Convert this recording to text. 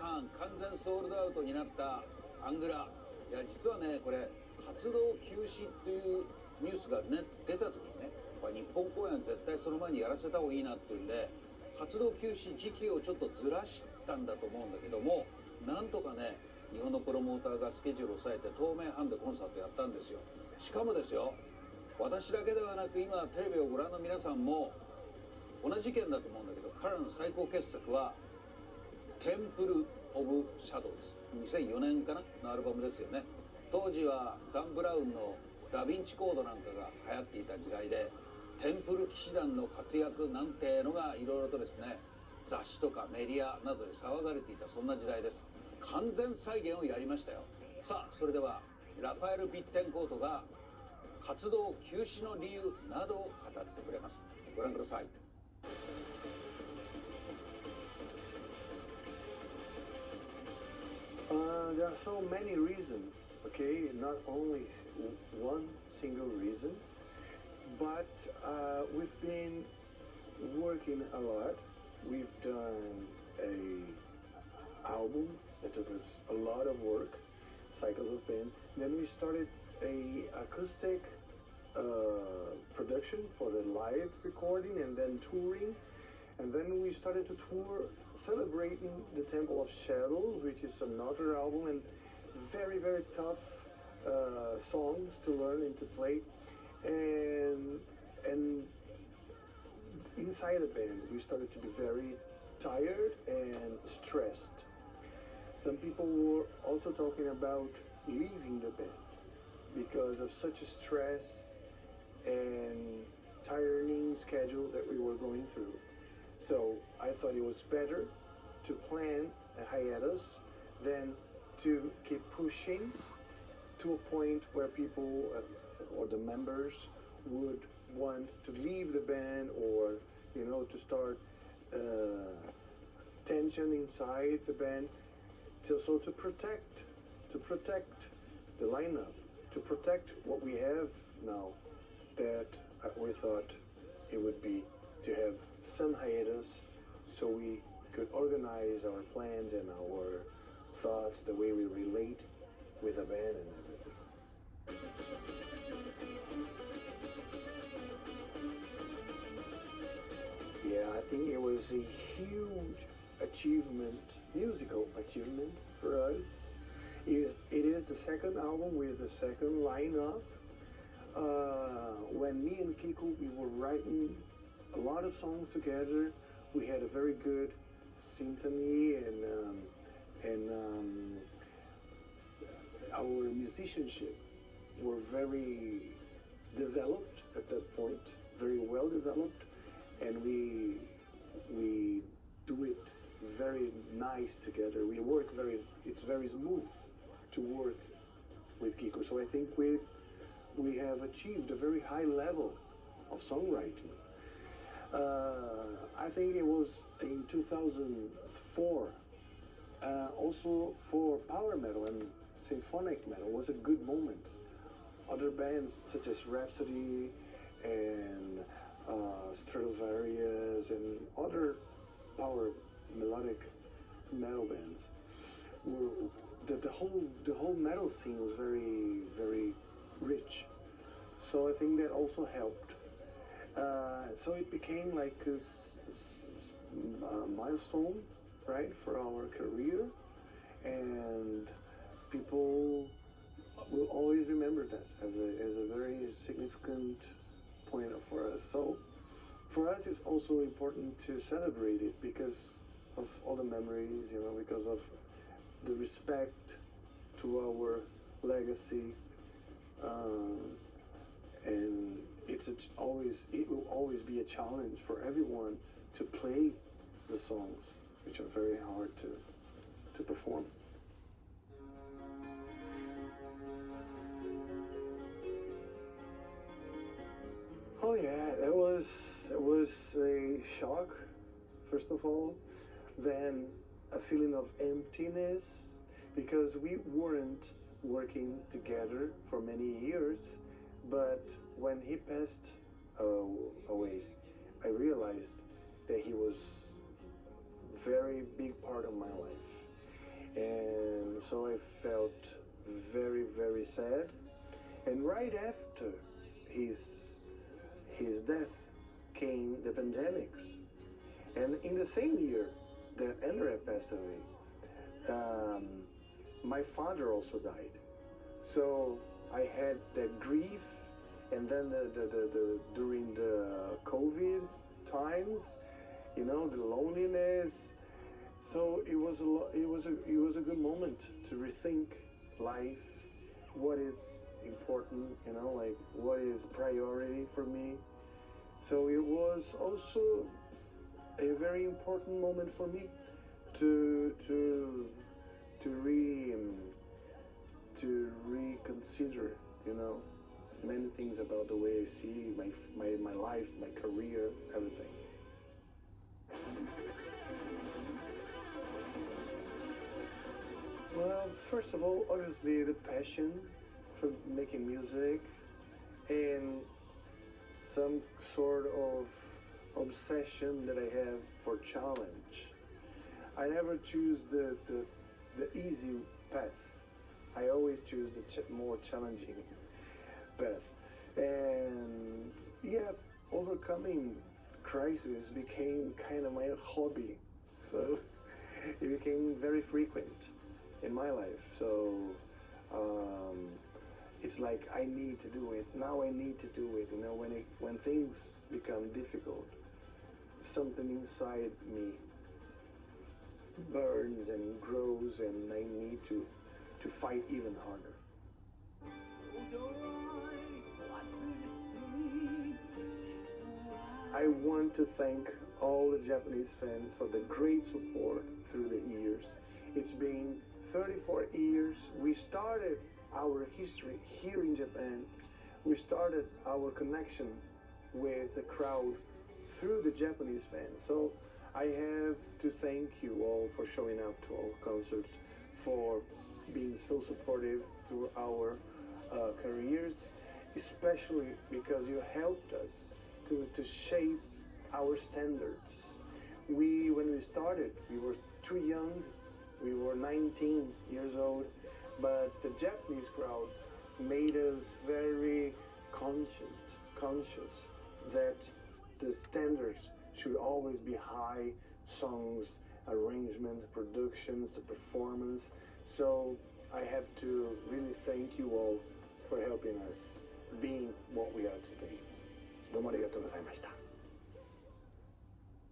半完全ソールドアウトになったアングラ。いや実はねこれ活動休止っていうニュースがね出た時にね、これ日本公演絶対その前にやらせた方がいいなっていうんで活動休止時期をちょっとずらしたんだと思うんだけども、なんとかね日本のプロモーターがスケジュールを抑えて透明版でコンサートやったんですよ。しかもですよ、私だけではなく今テレビをご覧の皆さんも同じ意見だと思うんだけど、彼らの最高傑作はテンプル・オブ・シャドウズ、2004年かなのアルバムですよね。当時はダン・ブラウンのダ・ヴィンチコードなんかが流行っていた時代で、テンプル騎士団の活躍なんてのがいろいろとですね雑誌とかメディアなどで騒がれていたそんな時代です。完全再現をやりましたよ。さあそれではラファエル・ビッテンコートが活動休止の理由などを語ってくれます。ご覧ください。There are so many reasons, okay? Not only one single reason, but we've been working a lot. We've done a album that took us a lot of work, Cycles of Pain. Then we started a acoustic production for the live recording and then touring. And then we started to tour celebrating the Temple of Shadows, which is another album and very, very tough songs to learn and to play. And inside the band, we started to be very tired and stressed. Some people were also talking about leaving the band because of such a stress and tiring schedule that we were going through. So I thought it was better to plan a hiatus than to keep pushing to a point where people or the members would want to leave the band, or you know, to start tension inside the band. So to protect the lineup, to protect what we have now, that we thought it would be to have some hiatus so we could organize our plans and our thoughts, the way we relate with the band and everything. Yeah, I think it was a huge achievement, musical achievement for us. It is the second album with the second lineup. When me and Kiko, we were writing a lot of songs together. We had a very good symphony, and our musicianship were very developed at that point, very well developed, and we do it very nice together. We work it's very smooth to work with Kiko. So I think we have achieved a very high level of songwriting. I think it was in 2004, also for power metal and symphonic metal was a good moment. Other bands such as Rhapsody and Stratovarius and other power melodic metal bands were the whole metal scene was very, very rich. So I think that also helped. So it became like a milestone, right, for our career, and people will always remember that as a very significant point for us. So for us, it's also important to celebrate it because of all the memories, you know, because of the respect to our legacy, and it will always be a challenge for everyone to play the songs, which are very hard to perform. Oh yeah, it was a shock, first of all, then a feeling of emptiness because we weren't working together for many years, but when he passed away, I realized that he was a very big part of my life. felt very, very sad. And right after his death came the pandemics. And in the same year that ANGRA passed away, my father also died. So I had that grief, and then during the COVID times, you know, the loneliness. So it was a good moment to rethink life, what is important, you know, like what is priority for me. So it was also a very important moment for me to reconsider, you know, many things about the way I see my life, my career, everything. Well, first of all, obviously the passion for making music and some sort of obsession that I have for challenge. I never choose the easy path. I always choose the more challenging path. And yeah, overcoming crisis became kind of my hobby. So it became very frequent in my life. So it's like I need to do it. Now I need to do it. You know, when things become difficult, something inside me burns and grows, and I need to fight even harder. I want to thank all the Japanese fans for the great support through the years. It's been 34 years. We started our history here in Japan. We started our connection with the crowd through the Japanese fans. So I have to thank you all for showing up to our concerts, for being so supportive through our careers, especially because you helped us to shape our standards. When we started, we were too young. We were 19 years old, but the Japanese crowd made us very conscious that the standards should always be high: songs, arrangement, productions, the performance. So I have to really thank you all for helping us being what we are today. どうもありがとうございました。